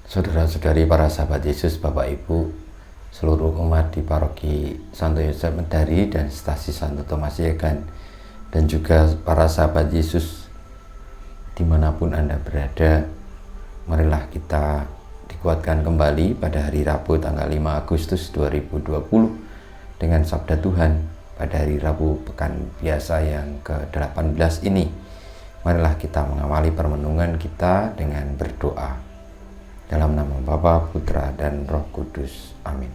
Saudara-saudari, para sahabat Yesus, Bapak Ibu, seluruh umat di Paroki Santo Yosef Medari dan Stasi Santo Thomas Yegan, dan juga para sahabat Yesus dimanapun Anda berada, marilah kita dikuatkan kembali pada hari Rabu tanggal 5 Agustus 2020 dengan Sabda Tuhan pada hari Rabu pekan biasa yang ke-18 ini. Marilah kita mengawali permenungan kita dengan berdoa. Dalam nama Bapa, Putra, dan Roh Kudus. Amin.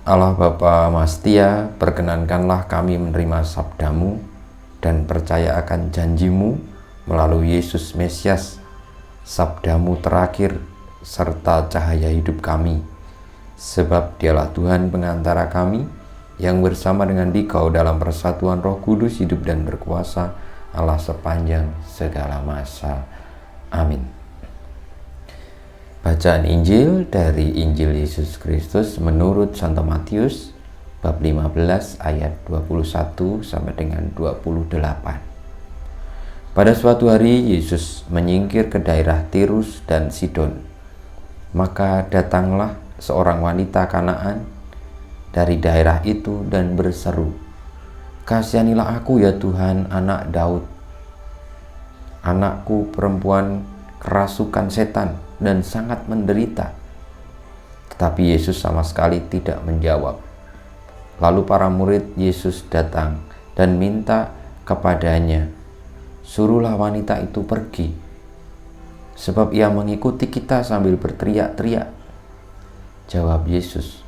Allah Bapa Mastia, perkenankanlah kami menerima sabdamu dan percaya akan janjimu melalui Yesus Mesias, sabdamu terakhir serta cahaya hidup kami. Sebab dialah Tuhan pengantara kami yang bersama dengan Dikau dalam persatuan Roh Kudus hidup dan berkuasa Allah sepanjang segala masa. Amin. Bacaan Injil dari Injil Yesus Kristus menurut Santo Matius bab 15 ayat 21 sampai dengan 28. Pada suatu hari Yesus menyingkir ke daerah Tirus dan Sidon. Maka datanglah seorang wanita Kanaan dari daerah itu dan berseru, "Kasihanilah aku ya Tuhan, anak Daud. Anakku perempuan kerasukan setan dan sangat menderita." Tetapi Yesus sama sekali tidak menjawab. Lalu para murid Yesus datang dan minta kepadanya, "Suruhlah wanita itu pergi, sebab ia mengikuti kita sambil berteriak-teriak." Jawab Yesus,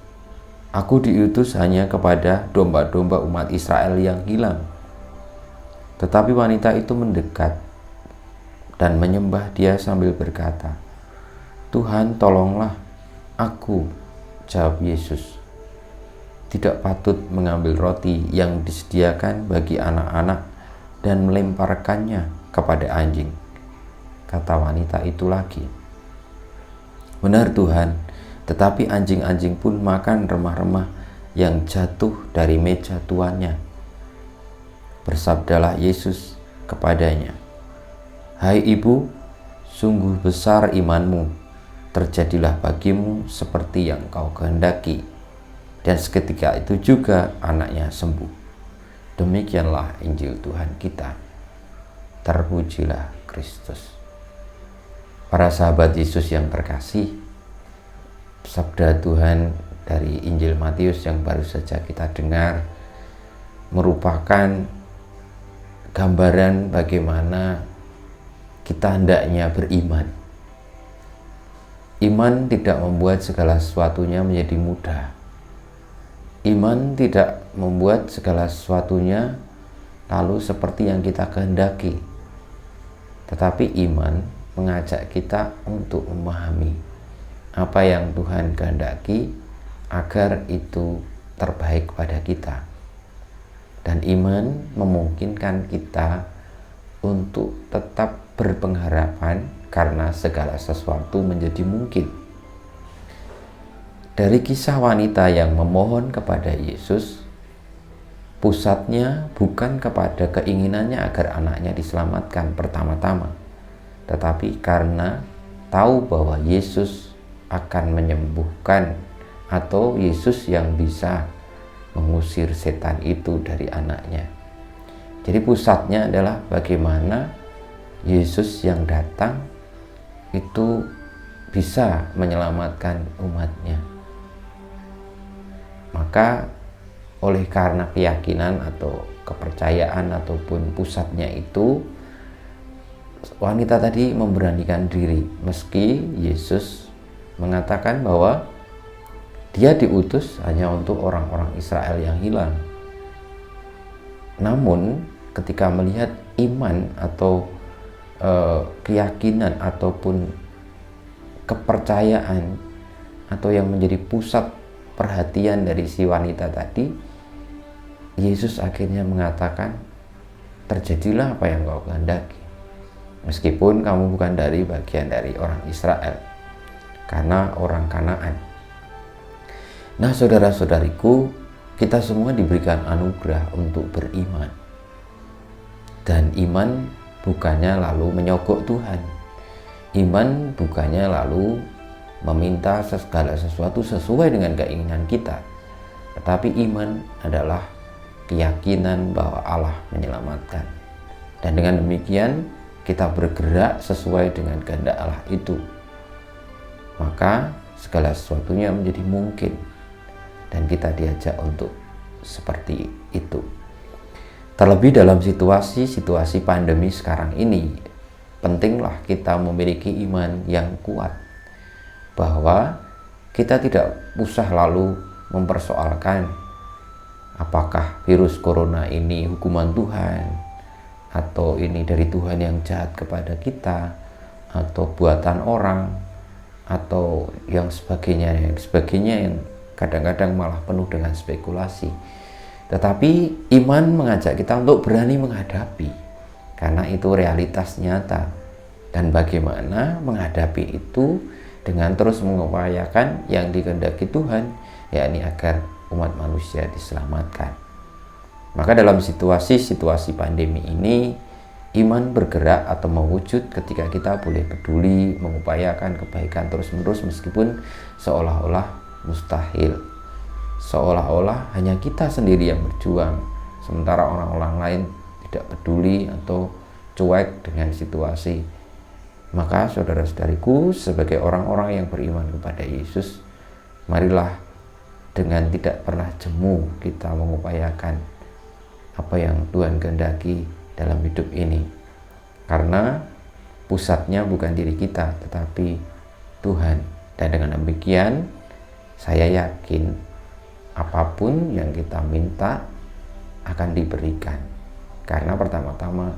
"Aku diutus hanya kepada domba-domba umat Israel yang hilang." Tetapi wanita itu mendekat dan menyembah Dia sambil berkata, "Tuhan, tolonglah aku." Jawab Yesus, "Tidak patut mengambil roti yang disediakan bagi anak-anak dan melemparkannya kepada anjing." Kata wanita itu lagi, "Benar Tuhan, tetapi anjing-anjing pun makan remah-remah yang jatuh dari meja tuannya." Bersabdalah Yesus kepadanya, "Hai ibu, sungguh besar imanmu, terjadilah bagimu seperti yang kau kehendaki." Dan seketika itu juga anaknya sembuh. Demikianlah Injil Tuhan kita. Terpujilah Kristus. Para sahabat Yesus yang terkasih, sabda Tuhan dari Injil Matius yang baru saja kita dengar merupakan gambaran bagaimana kita hendaknya beriman. Iman tidak membuat segala sesuatunya menjadi mudah. Iman tidak membuat segala sesuatunya lalu seperti yang kita kehendaki. Tetapi iman mengajak kita untuk memahami apa yang Tuhan kehendaki agar itu terbaik pada kita. Dan iman memungkinkan kita untuk tetap berpengharapan karena segala sesuatu menjadi mungkin. Dari kisah wanita yang memohon kepada Yesus, pusatnya bukan kepada keinginannya agar anaknya diselamatkan pertama-tama, tetapi karena tahu bahwa Yesus akan menyembuhkan atau Yesus yang bisa mengusir setan itu dari anaknya. Jadi pusatnya adalah bagaimana Yesus yang datang itu bisa menyelamatkan umatnya. Maka oleh karena keyakinan atau kepercayaan ataupun pusatnya itu, wanita tadi memberanikan diri meski Yesus mengatakan bahwa Dia diutus hanya untuk orang-orang Israel yang hilang. Namun ketika melihat iman atau keyakinan ataupun kepercayaan atau yang menjadi pusat perhatian dari si wanita tadi, Yesus akhirnya mengatakan, "Terjadilah apa yang kau kehendaki, meskipun kamu bukan dari bagian dari orang Israel, karena orang Kanaan." Nah, saudara-saudariku, kita semua diberikan anugerah untuk beriman. Dan iman bukannya lalu menyogok Tuhan. Iman bukannya lalu meminta segala sesuatu sesuai dengan keinginan kita, tetapi iman adalah keyakinan bahwa Allah menyelamatkan. Dan dengan demikian kita bergerak sesuai dengan kehendak Allah itu. Maka segala sesuatunya menjadi mungkin dan kita diajak untuk seperti itu. Terlebih dalam situasi pandemi sekarang ini, pentinglah kita memiliki iman yang kuat bahwa kita tidak usah lalu mempersoalkan apakah virus corona ini hukuman Tuhan, atau ini dari Tuhan yang jahat kepada kita, atau buatan orang, atau yang sebagainya yang kadang-kadang malah penuh dengan spekulasi. Tetapi iman mengajak kita untuk berani menghadapi, karena itu realitas nyata. Dan bagaimana menghadapi itu dengan terus mengupayakan yang dikehendaki Tuhan, yakni agar umat manusia diselamatkan. Maka dalam situasi pandemi ini, iman bergerak atau mewujud ketika kita boleh peduli, mengupayakan kebaikan terus-menerus meskipun seolah-olah mustahil. Seolah-olah hanya kita sendiri yang berjuang, sementara orang-orang lain tidak peduli atau cuek dengan situasi. Maka saudara-saudariku, sebagai orang-orang yang beriman kepada Yesus, marilah dengan tidak pernah jemu kita mengupayakan apa yang Tuhan kehendaki dalam hidup ini. Karena pusatnya bukan diri kita, tetapi Tuhan. Dan dengan demikian, saya yakin apapun yang kita minta akan diberikan. Karena pertama-tama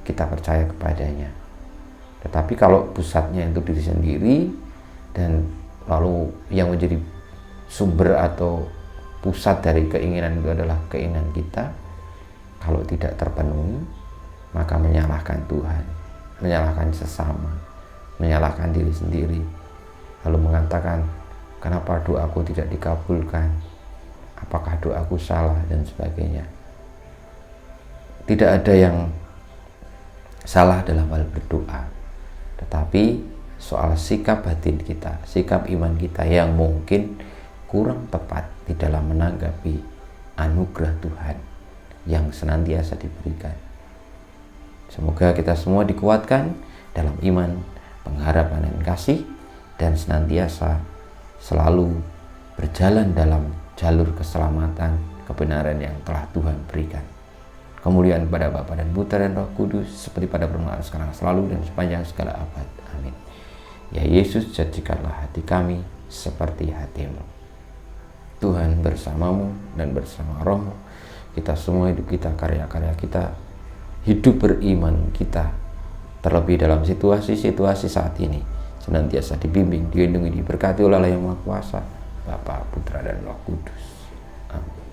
kita percaya kepadanya. Tetapi kalau pusatnya itu diri sendiri, dan lalu yang menjadi sumber atau pusat dari keinginan itu adalah keinginan kita, kalau tidak terpenuhi, maka menyalahkan Tuhan, menyalahkan sesama, menyalahkan diri sendiri, lalu mengatakan, kenapa doaku tidak dikabulkan, apakah doaku salah, dan sebagainya. Tidak ada yang salah dalam hal berdoa, tetapi soal sikap batin kita, sikap iman kita yang mungkin kurang tepat di dalam menanggapi anugerah Tuhan yang senantiasa diberikan. Semoga kita semua dikuatkan dalam iman, pengharapan, dan kasih, dan senantiasa selalu berjalan dalam jalur keselamatan, kebenaran yang telah Tuhan berikan. Kemuliaan kepada Bapa dan Putra dan Roh Kudus, seperti pada permulaan, sekarang, selalu, dan sepanjang segala abad. Amin. Ya Yesus, jadikanlah hati kami seperti hati-Mu. Tuhan bersamamu dan bersama Roh-Mu. Kita semua hidup kita, karya-karya kita, hidup beriman kita, terlebih dalam situasi-situasi saat ini, senantiasa dibimbing, dilindungi, diberkati oleh Allah yang Maha Kuasa, Bapa, Putra, dan Roh Kudus. Amin.